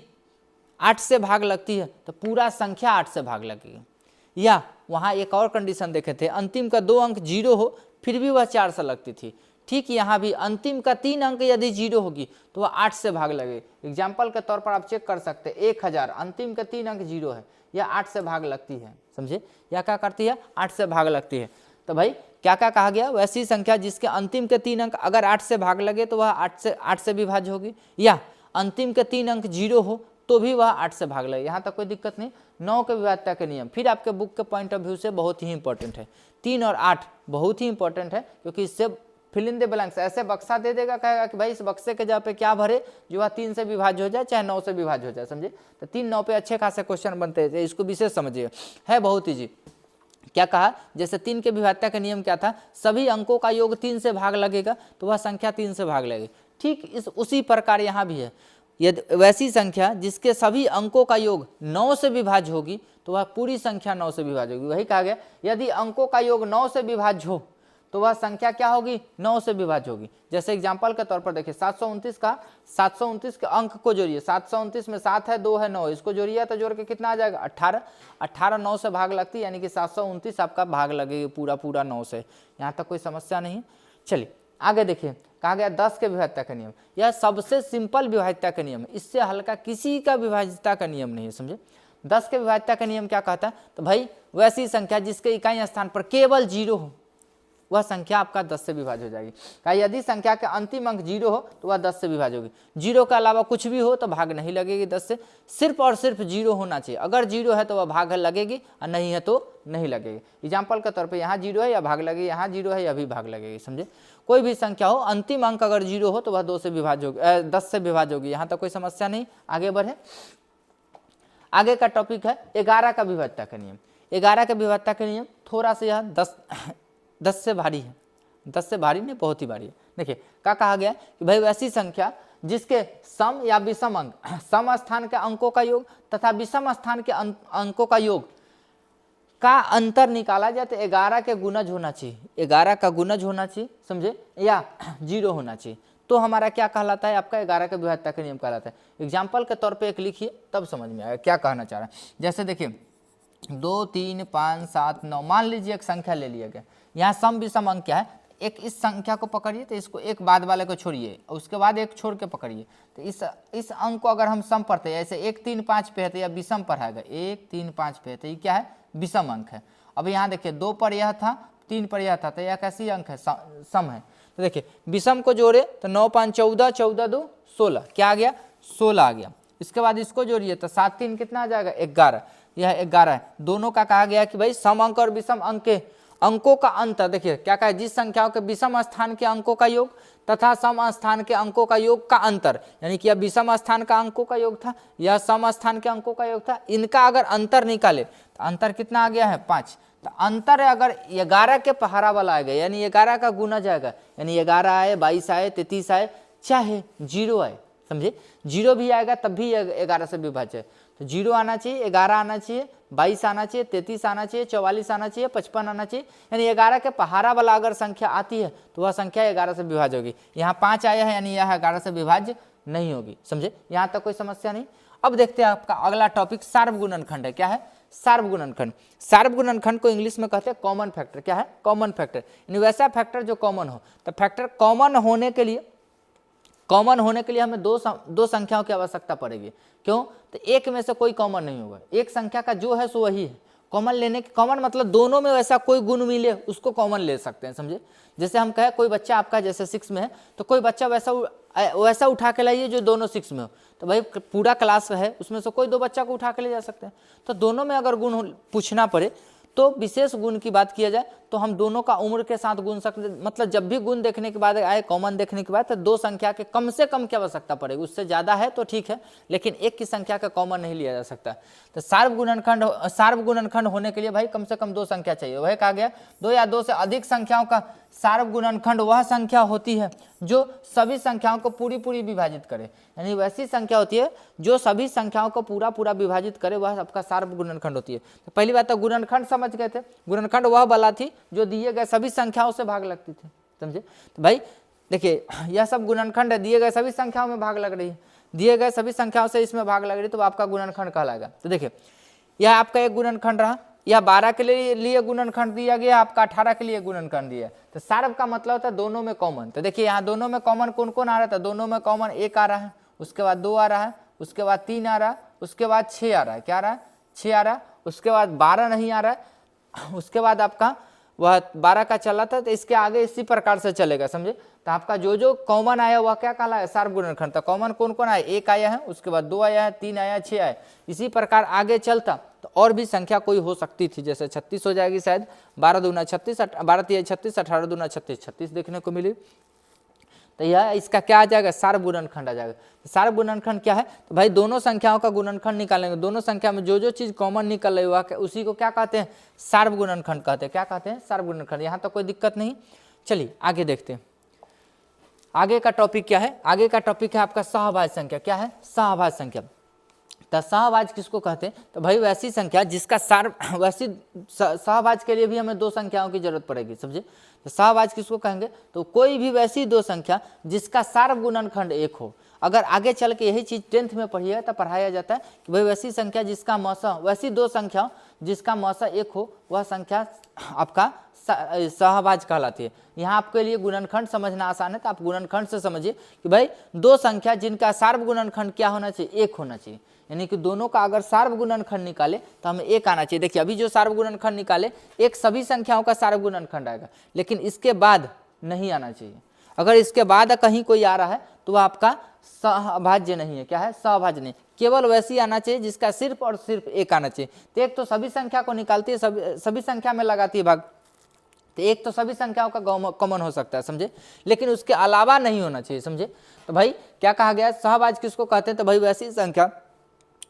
8 से भाग लगती है तो पूरा संख्या 8 से भाग लगेगी। या वहाँ एक और कंडीशन देखे थे, अंतिम का 2 अंक 0 हो फिर भी वह 4 से लगती थी। ठीक यहाँ भी अंतिम का 3 अंक यदि 0 होगी तो वह 8 से भाग लगेगी। एग्जाम्पल के तौर पर आप चेक कर सकते हैं 1000, अंतिम के 3 अंक 0 है, यह 8 से भाग लगती है, समझे, यह क्या करती है 8 से भाग लगती है। तो भाई क्या क्या कहा गया, वैसी संख्या जिसके अंतिम के 3 अंक अगर 8 से भाग लगे तो वह 8 से विभाज्य होगी, या अंतिम के 3 अंक 0 हो तो भी वह 8 से भाग लगे, यहाँ तक कोई दिक्कत नहीं। 9 के विभाज्यता के नियम फिर आपके बुक के पॉइंट ऑफ व्यू से बहुत ही इंपॉर्टेंट है। 3 और 8 बहुत ही इंपॉर्टेंट है, क्योंकि इससे फिल इन द ब्लैंक्स ऐसे बक्सा दे देगा, कहेगा कि भाई इस बक्से के जगह पे क्या भरे जो वह 3 से विभाज्य हो जाए चाहे 9 से विभाज्य हो जाए, समझे। तो 3 9 पे अच्छे खासे क्वेश्चन बनते हैं, इसको विशेष समझिए, है बहुत ईजी। क्या कहा, जैसे 3 के विभाज्यता का नियम क्या था, सभी अंकों का योग 3 से भाग लगेगा तो वह संख्या 3 से भाग लगेगी। ठीक इस उसी प्रकार यहाँ भी है, यदि वैसी संख्या जिसके सभी अंकों का योग 9 से विभाज्य होगी तो वह पूरी संख्या 9 से विभाज्य होगी। वही कहा गया, यदि अंकों का योग 9 से विभाज्य हो तो वह संख्या क्या होगी 9 से विभाज्य होगी। जैसे एग्जांपल के तौर पर देखिए 729 के अंक को जोड़िए, 729 में 7 है 2 है 9, इसको जोड़िए तो जोड़ के कितना आ जाएगा 18। 18 9 से भाग लगती है, यानी कि 729 आपका भाग लगेगी पूरा पूरा 9 से, यहाँ तक कोई समस्या नहीं। चलिए आगे देखिए, कहा गया 10 के विभाज्यता का नियम, यह सबसे सिंपल विभाज्यता का नियम है, इससे हल्का किसी का विभाज्यता का नियम नहीं है, समझे। 10 के विभाज्यता का नियम क्या कहता है, तो भाई वैसी संख्या जिसके इकाई स्थान पर केवल 0 हो वह संख्या आपका 10 से विभाज्य हो जाएगी। कहा यदि संख्या का अंतिम अंक 0 हो तो वह 10 से विभाज्य होगी। 0 के अलावा कुछ भी हो तो भाग नहीं लगेगी 10 से, सिर्फ और सिर्फ 0 होना चाहिए। अगर 0 है तो वह भाग लगेगी और नहीं है तो नहीं लगेगी। एग्जाम्पल के तौर पर यहाँ 0 है या भाग लगेगी, यहाँ 0 है या भी भाग लगेगी, समझे। कोई भी संख्या हो अंतिम अंक अगर 0 हो तो वह 2 से विभाज्य होगी, 10 से विभाज्य होगी, यहाँ तक कोई समस्या नहीं। आगे बढ़े, आगे का टॉपिक है 11 का विभाज्यता का नियम। 11 का विभाज्यता का नियम थोड़ा सा यह 10 से भारी है, 10 से भारी नहीं बहुत ही भारी है। देखिए क्या कहा गया कि भाई वैसी संख्या जिसके सम या विषम अंक, सम स्थान के अंकों का योग तथा विषम स्थान के अंकों का योग का अंतर निकाला जाए तो 11 के गुणज होना चाहिए, 11 का गुणज होना चाहिए, समझे, या 0 होना चाहिए, तो हमारा क्या कहलाता है, आपका 11 का विभाज्यता का नियम कहलाता है। एग्जाम्पल के तौर पे एक लिखिए तब समझ में आएगा क्या कहना चाह रहा है। जैसे देखिए 2 3 5 7 9, मान लीजिए एक संख्या ले लिया गया, यहाँ सम विषम अंक क्या है, एक इस संख्या को पकड़िए तो इसको एक बाद वाले को छोड़िए और उसके बाद एक छोड़ के पकड़िए, तो इस अंक को अगर हम सम पढ़ते हैं, ऐसे 1 3 5 पे है तो यह विषम पढ़ाएगा, 1 3 5 पे है तो ये क्या है, विषम अंक है। अब यहाँ देखिए 2 पर यह था, 3 पर यह था, तो यह कैसी अंक है, सम है। तो देखिए विषम को जोड़े तो 9 5 14, 14 2 16, क्या आ गया, 16 आ गया। इसके बाद इसको जोड़िए तो 7 3 कितना आ जाएगा, 11, यह 11 है। दोनों का कहा गया कि भाई सम अंक और विषम अंक के अंकों का अंतर, देखिए क्या कहा है, जिस संख्याओं के विषम स्थान के अंकों का योग तथा सम स्थान के अंकों का योग का अंतर, यानी कि यह विषम स्थान का अंकों का योग था, यह सम स्थान के अंकों का योग था, इनका अगर अंतर निकाले तो अंतर कितना आ गया है, 5। तो अंतर है अगर 11 के पहाड़ा वाला आएगा, यानी 11 का गुना जाएगा, यानी 11 आए, 22 आए, 33 आए, चाहे 0 आए, समझे, 0 भी आएगा तब भी 11 से विभाज्य है। तो 0 आना चाहिए, 11 आना चाहिए, 22 आना चाहिए, 33 आना चाहिए, 44 आना चाहिए, 55 आना चाहिए, यानी 11 के पहाड़ा वाला अगर संख्या आती है तो वह संख्या 11 से विभाज्य होगी। यहाँ 5 आया है यानी यह 11 से विभाज्य नहीं होगी, समझे, यहाँ तक कोई समस्या नहीं। अब देखते हैं आपका अगला टॉपिक सार्वगुणनखंड है। क्या है, सार्वगुणनखंड। सार्वगुणनखंड को इंग्लिश में कहते हैं कॉमन फैक्टर। क्या है, कॉमन फैक्टर, यानी वैसा फैक्टर जो कॉमन हो। तो फैक्टर कॉमन होने के लिए हमें दो संख्याओं की आवश्यकता पड़ेगी। क्यों, तो एक में से कोई कॉमन नहीं होगा, एक संख्या का जो है सो वही है। कॉमन लेने के, कॉमन मतलब दोनों में वैसा कोई गुण मिले उसको कॉमन ले सकते हैं, समझे। जैसे हम कहें कोई बच्चा आपका जैसे 6 में है तो कोई बच्चा वैसा उठा के लाइए जो दोनों 6 में हो, तो भाई पूरा क्लास है उसमें से कोई 2 बच्चा को उठा के ले जा सकते हैं। तो दोनों में अगर गुण पूछना पड़े तो विशेष गुण की बात किया जाए तो हम दोनों का उम्र के साथ गुण सकते, मतलब जब भी गुण देखने के बाद आए, कॉमन देखने के बाद, तो 2 संख्या के कम से कम की आवश्यकता पड़ेगी। उससे ज़्यादा है तो ठीक है, लेकिन एक की संख्या का कॉमन नहीं लिया जा सकता। तो सार्वगुणनखंड होने के लिए भाई कम से कम 2 संख्या चाहिए। वह कहा गया 2 या 2 से अधिक संख्याओं का सार्वगुणनखंड वह संख्या होती है जो सभी संख्याओं को पूरी विभाजित करे, यानी वैसी संख्या होती है जो सभी संख्याओं को पूरा विभाजित करे, वह आपका सार्वगुणनखंड होती है। तो पहली बात तो गुणनखंड समझ गए थे, गुणनखंड वह बला थी जो दिए गए सभी संख्याओं से भाग लगती थी, समझे। तो भाई देखिए यह सब गुणनखंड है, दिए गए सभी संख्याओं में भाग लग रही है, दिए गए सभी संख्याओं से इसमें भाग लग रही है, तो आपका गुणनखंड कहलाएगा। तो देखिए यह आपका एक गुणनखंड रहा, यह 12 के लिए गुणनखंड दिया गया, आपका 18 के लिए गुणनखंड दिया। तो सार्व का मतलब होता है दोनों में कॉमन। तो देखिए यहाँ दोनों में कॉमन कौन कौन आ रहा था, दोनों में कॉमन 1 आ रहा है, उसके बाद 2 आ रहा है, उसके बाद 3 आ रहा है, उसके बाद 6 आ रहा है। क्या आ रहा है, 6 आ रहा है। उसके बाद 12 नहीं आ रहा है, उसके बाद आपका वह 12 का चला था, तो इसके आगे इसी प्रकार से चलेगा, समझे। तो आपका जो कॉमन आया वह क्या कहला है, सार्वगुणनखंड। तो कॉमन कौन कौन आया, 1 आया है, उसके बाद 2 आया है, 3 आया, 6 आया, इसी प्रकार आगे चलता तो और भी संख्या कोई हो सकती थी, जैसे 36 हो जाएगी शायद, 12 दूना 36, 12 तिया 36, 18 दूना 36, 36 देखने को मिली। तो यह इसका क्या आ जाएगा, सार्वगुणनखंड आ जाएगा। सार्वगुणनखंड क्या है, तो भाई दोनों संख्याओं का गुणनखंड निकालेंगे, दोनों संख्या में जो चीज कॉमन निकल रही है उसी को क्या कहते हैं, सार्वगुणनखंड कहते हैं। क्या कहते हैं, सार्वगुणनखंड। यहाँ तो कोई दिक्कत नहीं। चलिए आगे देखते हैं, आगे का टॉपिक क्या है। आगे का टॉपिक है आपका सहभाज्य संख्या। क्या है, सहभाज्य संख्या। तो सहभाज्य किसको कहते हैं, तो भाई वैसी संख्या जिसका वैसी सहभाज्य के लिए भी हमें 2 संख्याओं की जरूरत पड़ेगी, समझे। तो सहभाज्य किसको कहेंगे, तो कोई भी वैसी 2 संख्या जिसका सार्वगुणनखंड 1 हो। अगर आगे चल के यही चीज 10th में पढ़िएगा तो पढ़ाया जाता है कि भाई वैसी संख्या जिसका मौसा, वैसी 2 संख्या जिसका मौसा 1 हो, वह संख्या आपका सहभाज्य कहलाती है। यहाँ आपके लिए गुणनखंड समझना आसान है, तो आप गुणनखंड से समझिए कि भाई 2 संख्या जिनका सार्वगुणनखंड क्या होना चाहिए, 1 होना चाहिए। यानी कि दोनों का अगर सार्वगुणनखंड निकाले तो हमें 1 आना चाहिए। देखिए अभी जो सार्वगुणनखंड निकाले, 1 सभी संख्याओं का सार्वगुणनखंड आएगा, लेकिन इसके बाद नहीं आना चाहिए। अगर इसके बाद कहीं कोई आ रहा है तो वह आपका सहभाज्य नहीं है। क्या है, सहभाज्य नहीं। केवल वैसी आना चाहिए जिसका सिर्फ और सिर्फ 1 आना चाहिए। तो 1 तो सभी संख्या को निकालती है, सभी संख्या में लगाती है भाग, तो 1 तो सभी संख्याओं का कॉमन हो सकता है, समझे, लेकिन उसके अलावा नहीं होना चाहिए, समझे। तो भाई क्या कहा गया, सहभाज्य किसको कहते हैं, तो भाई वैसी संख्या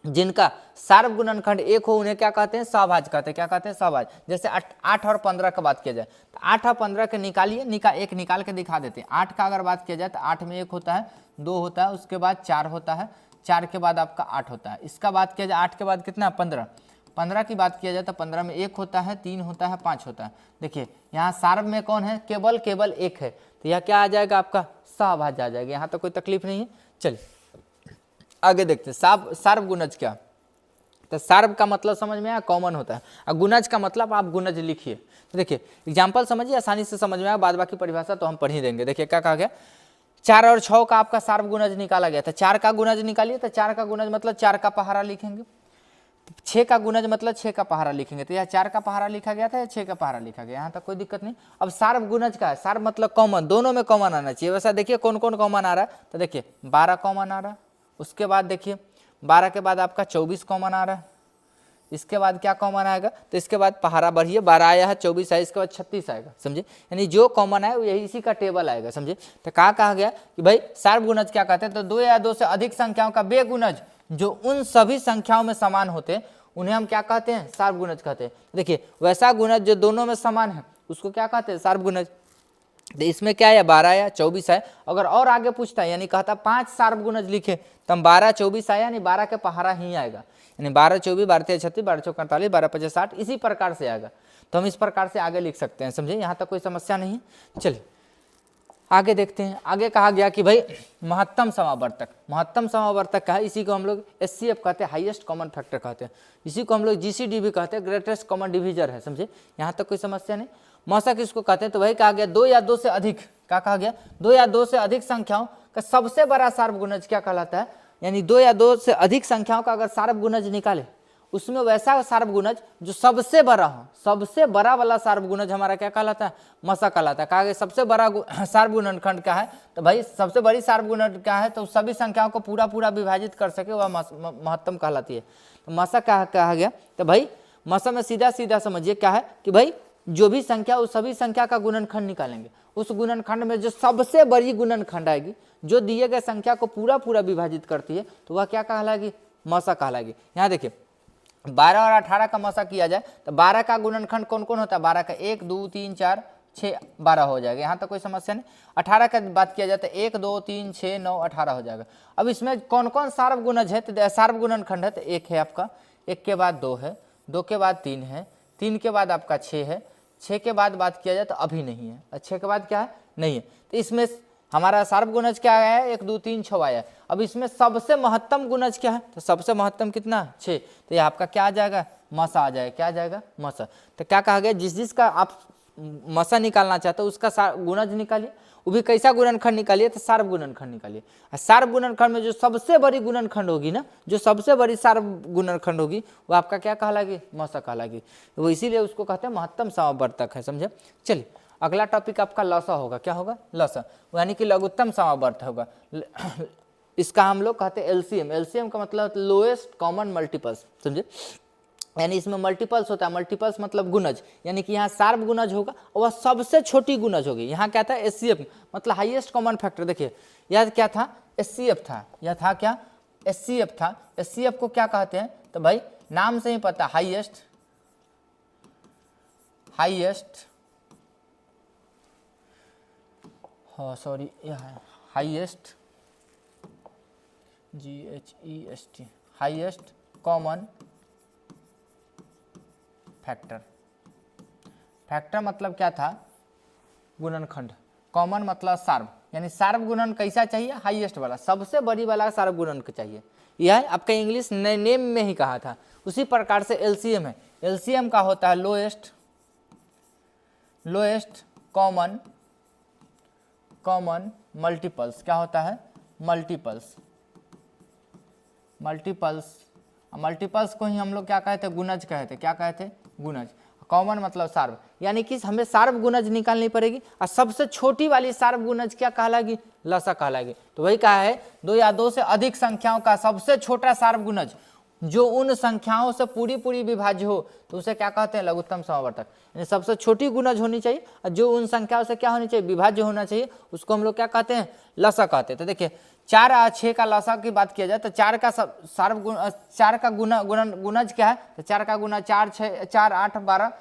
जिनका सार्व गुणनखंड एक हो उन्हें क्या कहते हैं, सहभाज्य कहते हैं। क्या कहते हैं, सहभाज्य। जैसे 8 और 15 का बात किया जाए तो 8 और 15 के निकालिए, एक निकाल के दिखा देते हैं। 8 का अगर बात किया जाए तो 8 में 1 होता है, 2 होता है, उसके बाद 4 होता है, 4 के बाद आपका 8 होता है। इसका बात किया जाए 8 के बाद कितना, 15। 15 की बात किया जाए तो 15 में 1 होता है, 3 होता है, 5 होता है। देखिए यहाँ सार्व में कौन है, केवल 1 है, तो यह क्या आ जाएगा आपका, सहभाज्य आ जाएगा। यहाँ तो कोई तकलीफ नहीं है। चलिए आगे देखते हैं सार्व गुणज क्या। तो सार्व का मतलब समझ में आया, कॉमन होता है, और गुणज का मतलब आप गुणज लिखिए। तो देखिए एग्जाम्पल समझिए, आसानी से समझ में आया, बाद बाकी परिभाषा तो हम पढ़ ही देंगे। देखिए क्या कहा गया, 4 और 6 का आपका सार्व गुणज निकाला गया था। 4 का गुणज निकालिए, तो 4 का गुणज मतलब 4 का पहाड़ा लिखेंगे। 6 का गुणज मतलब 6 का पहाड़ा लिखेंगे। तो यह 4 का पहाड़ा लिखा गया था या 6 का पहाड़ा लिखा गया, यहाँ तक कोई दिक्कत नहीं। अब सार्व गुणज का है, सार्व मतलब कॉमन, दोनों में कॉमन आना चाहिए। वैसा देखिए कौन कौन कॉमन आ रहा है, तो देखिए 12 कॉमन आ रहा है, उसके बाद देखिए 12 के बाद आपका 24 कॉमन आ रहा है, इसके बाद क्या कॉमन आएगा, तो इसके बाद पहाड़ा बढ़िए, 12 आया है, 24 आया, इसके बाद 36 आएगा, समझे। यानी जो कॉमन है यही इसी का टेबल आएगा, समझे। तो कहा गया कि भाई सार्व गुणज क्या कहते हैं, तो 2 या 2 से अधिक संख्याओं का वे गुणज जो उन सभी संख्याओं में समान होते हैं उन्हें हम क्या कहते हैं, सार्व गुणज कहते हैं। देखिए वैसा गुणज जो दोनों में समान है उसको क्या कहते हैं, सार्व गुणज। तो इसमें क्या है, 12 या 24 है। अगर और आगे पूछता है, यानी कहता 5 सार्व गुणज लिखे, तो हम 12 24 आया, यानी 12 के पहाड़ा ही आएगा, यानी 12 24 12 13 36 12 चौक 48 12 50 60, इसी प्रकार से आएगा। तो हम इस प्रकार से आगे लिख सकते हैं, समझे, यहाँ तक कोई समस्या नहीं है। चलिए आगे देखते हैं। आगे कहा गया कि भाई महत्तम समावर्तक, महत्तम समावर्तक का है, इसी को हम लोग एचसीएफ कहते हैं, हाईएस्ट कॉमन फैक्टर कहते हैं। इसी को हम लोग जीसीडी भी कहते हैं, ग्रेटेस्ट कॉमन डिवीजर है, समझे, यहाँ तक कोई समस्या नहीं। मौसा किसको कहते हैं, तो भाई कहा गया 2 या 2 से अधिक, क्या कहा गया, 2 या 2 से अधिक संख्याओं का सबसे बड़ा सार्व गुणज क्या कहलाता है, यानी 2 या 2 से अधिक संख्याओं का अगर सार्व गुणज निकाले उसमें वैसा सार्व गुणज जो सबसे बड़ा हो, सबसे बड़ा वाला सार्व गुणज हमारा क्या कहलाता है, मसा कहलाता है। कहा गया सबसे बड़ा सार्व गुणनखंड क्या है, तो भाई सबसे बड़ी सार्व गुणज क्या है, तो सभी संख्याओं को पूरा विभाजित कर सके वह महत्तम कहलाती है। तो मसा क्या कहा गया, तो भाई मसा में सीधा समझिए क्या है कि भाई जो भी संख्या उस सभी संख्या का गुणनखंड निकालेंगे, उस गुणनखंड में जो सबसे बड़ी गुणनखंड आएगी जो दिए गए संख्या को पूरा विभाजित करती है, तो वह क्या कहलाएगी, मसा कहलाएगी। यहाँ देखिए 12 और 18 का मसा किया जाए तो 12 का गुणनखंड कौन कौन होता है, 12 का 1 2 3 4 6 12 हो जाएगा, यहाँ तक कोई समस्या नहीं। 18 का बात किया जाए तो 1 2 3 6 9 18 हो जाएगा। अब इसमें कौन कौन सार्व गुणज है, तो सार्व गुणनखंड है, तो 1 है आपका, 1 के बाद 2 है, 2 के बाद 3 है, 3 के बाद आपका 6 है, 6 के बाद बात किया जाए तो अभी नहीं है, 6 के बाद क्या है, नहीं है। तो इसमें हमारा सार्व गुणज क्या है, 1 2 3 6 आया। अब इसमें सबसे महत्तम गुणज क्या है, तो सबसे महत्तम कितना, 6, तो ये आपका क्या आ जाएगा, मसा आ जाएगा, क्या आ जाएगा, मसा। तो क्या कहा गया, जिसका आप मसा निकालना चाहते हो उसका गुणज निकालिए, वो भी कैसा गुणनखंड निकालिए, तो सार्व गुणनखंड निकालिए। सार्व गुणनखंड में जो सबसे बड़ी गुणनखंड होगी ना, जो सबसे बड़ी सार्व गुणनखंड होगी वो आपका क्या कहलाएगी, मसा कहलाएगी। वो इसीलिए उसको कहते हैं महत्तम समावर्तक है, समझे। चलिए अगला टॉपिक आपका लसा होगा, क्या होगा, लसा, यानी कि लघुत्तम समावर्त होगा। इसका हम लोग कहते हैं एलसीएम। एलसीएम का मतलब लोएस्ट कॉमन मल्टीपल्स, समझे, यानी इसमें मल्टीपल्स होता है, मल्टीपल्स मतलब गुणज, यानी कि यहाँ सार्व गुणज होगा और वह सबसे छोटी गुणज होगी। यहाँ क्या था, एचसीएफ मतलब हाईएस्ट कॉमन फैक्टर। देखिए यह क्या था, एचसीएफ था, यह था क्या, एचसीएफ था। एचसीएफ को क्या कहते हैं, तो भाई नाम से ही पता, हाईएस्ट सॉरी यह है highest, GHEST, highest common factor. Factor मतलब क्या था, गुणनखंड, कॉमन मतलब सार्व, यानी सार्व गुणन कैसा चाहिए, हाईएस्ट वाला, सबसे बड़ी वाला सार्व गुणन चाहिए। यह आपका इंग्लिश नेम में ही कहा था। उसी प्रकार से एलसीएम है, एलसीएम का होता है लोएस्ट कॉमन मल्टीपल्स। क्या होता है, मल्टीपल्स को ही हम लोग क्या कहते हैं, गुणज कहते हैं। क्या कहते हैं, गुणज। कॉमन मतलब सार्व, यानी कि हमें सार्व गुणज निकालनी पड़ेगी और सबसे छोटी वाली सार्व गुणज क्या कहलाएगी, लसा कहलाएगी। तो वही कहा है 2 या 2 से अधिक संख्याओं का सबसे छोटा सार्व गुणज जो उन संख्याओं से पूरी पूरी विभाज्य हो तो उसे क्या कहते हैं, लघुत्तम समवर्तक। यानी सबसे छोटी गुणज होनी चाहिए और जो उन संख्याओं से क्या होनी चाहिए, विभाज्य होना चाहिए, उसको हम लोग क्या कहते हैं, लसा कहते हैं। तो देखिए 4 और 6 का लसा की बात किया जाए तो 4 का गुणज क्या है, तो 4 का गुना 4 6 4 8 12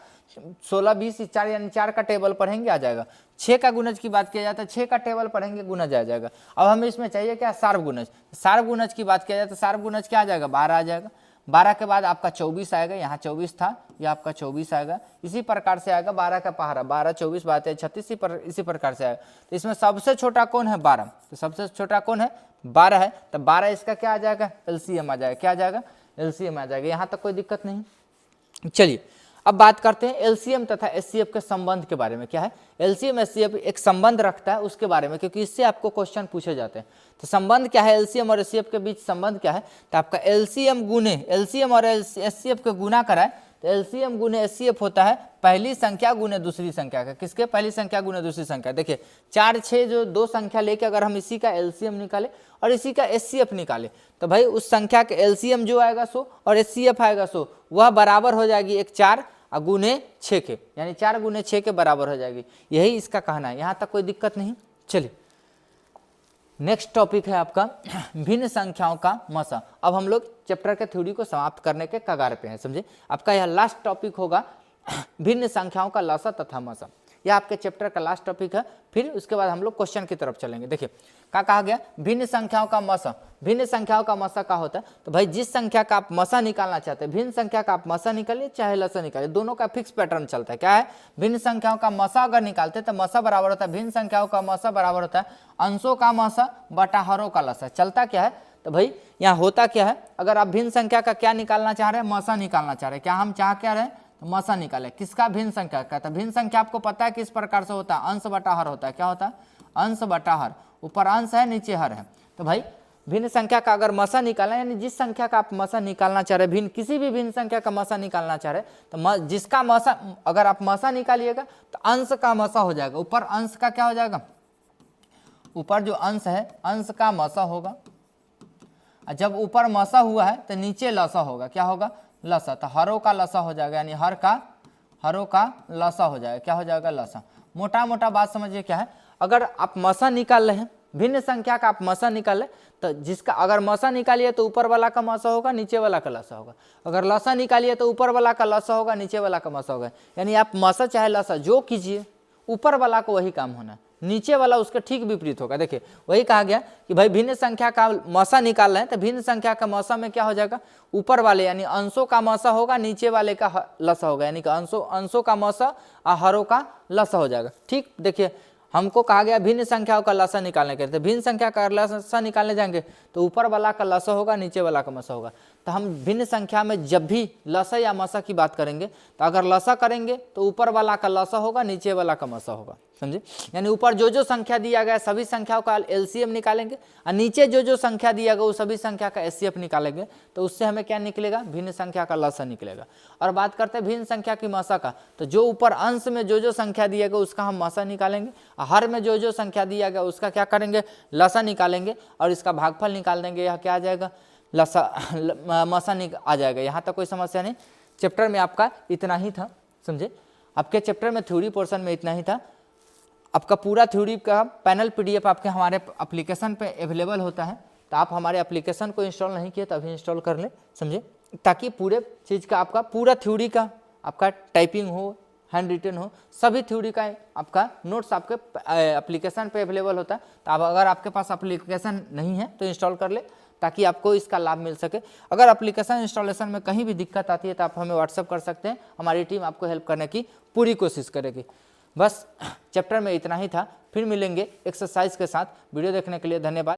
16 20 4 यानी 4 का टेबल पढ़ेंगे आ जाएगा। 6 का गुणज की बात किया जाए तो 6 का टेबल पढ़ेंगे गुणज आ जाएगा। अब हमें इसमें चाहिए क्या, सार्व गुणज। सार्व गुणज की बात किया जाए तो सार्व गुणज क्या आ जाएगा, 12 आ जाएगा। 12 के बाद आपका 24 आएगा, यहाँ 24 था, ये आपका 24 आएगा। इसी प्रकार से आएगा 12 का पहाड़ा, 12 24 बात है 36, इसी प्रकार से आएगा। तो इसमें सबसे छोटा कौन है, 12। तो सबसे छोटा कौन है, 12 है। तो 12 इसका क्या आ जाएगा, एलसीएम आ जाएगा। क्या आ जाएगा, एलसीएम आ जाएगा। यहाँ तक कोई दिक्कत नहीं। चलिए अब बात करते हैं एलसीएम तथा एचसीएफ के संबंध के बारे में। क्या है, एलसीएम एचसीएफ एक संबंध रखता है उसके बारे में, क्योंकि इससे आपको क्वेश्चन पूछे जाते हैं। तो संबंध क्या है, एलसीएम और एचसीएफ के बीच संबंध क्या है, तो आपका एलसीएम गुने एलसीएम और एचसीएफ के गुना कराए तो एलसीएम गुने एचसीएफ होता है पहली संख्या गुने दूसरी संख्या का। किसके, पहली संख्या गुने दूसरी संख्या। देखिए 4 6 जो दो संख्या लेके अगर हम इसी का एलसीएम निकाले और इसी का एचसीएफ निकाले तो भाई उस संख्या के एलसीएम जो आएगा 100 और एचसीएफ आएगा 100, वह बराबर हो जाएगी एक 4 गुने 6 के, यानी 4 गुने 6 के बराबर हो जाएगी। यही इसका कहना है, यहाँ तक कोई दिक्कत नहीं। चलिए नेक्स्ट टॉपिक है आपका भिन्न संख्याओं का मसा। अब हम लोग चैप्टर के थ्योरी को समाप्त करने के कगार पे हैं, समझे। आपका यह लास्ट टॉपिक होगा भिन्न संख्याओं का लसा तथा मसा। यह आपके चैप्टर का लास्ट टॉपिक है। फिर उसके बाद हम लोग क्वेश्चन की तरफ चलेंगे। देखिए क्या कहा गया, भिन्न संख्याओं का मसा। भिन्न संख्याओं का मसा क्या होता है, तो भाई जिस संख्या का आप मसा निकालना चाहते हैं, भिन्न संख्या का आप मसा निकालिए चाहे लसा निकालिए, दोनों का फिक्स पैटर्न चलता है। क्या है, भिन्न संख्याओं का मसा अगर निकालते हैं तो मसा बराबर होता है, भिन्न संख्याओं का मसा बराबर होता है अंशों का मसा बटा हरों का लसा। चलता क्या है, तो भाई यहाँ होता क्या है, अगर आप भिन्न संख्या का क्या निकालना चाह रहे हैं, मसा निकालना चाह रहे हैं। क्या हम चाह क्या रहे हैं, तो मसा निकाले किसका, भिन्न संख्या का। तो भिन्न संख्या आपको पता है किस प्रकार से होता है, अंश बटा हर होता है। क्या होता है, अंश बटा हर, ऊपर अंश है नीचे हर है। तो भाई भिन्न संख्या का अगर मसा निकालना, यानी जिस संख्या का आप मसा निकालना चाह रहे हैं, भिन्न किसी भी भिन्न संख्या का मसा निकालना चाह रहे हैं, तो जिसका मसा अगर आप मसा निकालिएगा तो अंश का मसा हो जाएगा। ऊपर अंश का क्या हो जाएगा, ऊपर जो अंश है अंश का मसा होगा। जब ऊपर मसा हुआ है तो नीचे लसा होगा। क्या होगा, लसा। तो हरों का लसा हो जाएगा, यानी हरों का लसा हो जाएगा। क्या हो जाएगा, लसा। मोटा मोटा बात समझिए क्या है, अगर आप मसा निकाल रहे हैं, भिन्न संख्या का आप मसा निकाले तो जिसका अगर मसा निकालिए तो ऊपर वाला का मसा होगा, नीचे वाला का लसा होगा। अगर लसा निकालिए तो ऊपर वाला का लसा होगा, नीचे वाला का मसा होगा। यानी आप मसा चाहे लसा जो कीजिए, ऊपर वाला को वही काम होना है, नीचे वाला उसके ठीक विपरीत होगा। देखिए वही कहा गया कि भाई भिन्न संख्या का मसा निकाल रहे हैं तो भिन्न संख्या का मसा में क्या हो जाएगा, ऊपर वाले यानी अंशों का मसा होगा, नीचे वाले का लसा होगा, यानी कि अंशों का मसा और हरों का लसा हो जाएगा। ठीक, देखिए हमको कहा गया भिन्न संख्याओं का लसा निकालने के लिए, तो भिन्न संख्या का लसा निकालने जाएंगे तो ऊपर वाला का लसा होगा, नीचे वाला का मसा होगा। तो हम भिन्न संख्या में जब भी लसा या मसा की बात करेंगे तो अगर लसा करेंगे तो ऊपर वाला का लसा होगा, नीचे वाला का मसा होगा, समझे। यानी ऊपर जो जो संख्या दिया गया सभी संख्याओं का एलसीएम निकालेंगे और नीचे जो जो संख्या दिया गया वो सभी संख्या का एचसीएफ निकालेंगे, तो उससे हमें क्या निकलेगा, भिन्न संख्या का लसा निकलेगा। और बात करते हैं भिन्न संख्या की मसा का, तो जो ऊपर अंश में जो जो संख्या दिया गया उसका हम मसा निकालेंगे, हर में जो जो संख्या दिया गया उसका क्या करेंगे, लसा निकालेंगे और इसका भागफल निकाल देंगे। यह क्या आ जाएगा, लसा मसा आ जाएगा। यहाँ तक कोई समस्या नहीं। चैप्टर में आपका इतना ही था, समझे। आपके चैप्टर में थ्योरी पोर्शन में इतना ही था। आपका पूरा थ्योरी का पैनल पीडीएफ आपके हमारे एप्लीकेशन पे अवेलेबल होता है, तो आप हमारे एप्लीकेशन को इंस्टॉल नहीं किए तो अभी इंस्टॉल कर लें, समझे, ताकि पूरे चीज़ का आपका पूरा थ्योरी का आपका टाइपिंग हो, हैंड रिटन हो, सभी थ्योरी का आपका नोट्स आपके एप्लीकेशन पे अवेलेबल होता है। तो आप अगर आपके पास एप्लीकेशन नहीं है तो इंस्टॉल कर ले ताकि आपको इसका लाभ मिल सके। अगर एप्लीकेशन इंस्टॉलेशन में कहीं भी दिक्कत आती है तो आप हमें व्हाट्सअप कर सकते हैं, हमारी टीम आपको हेल्प करने की पूरी कोशिश करेगी। बस चैप्टर में इतना ही था, फिर मिलेंगे एक्सरसाइज के साथ। वीडियो देखने के लिए धन्यवाद।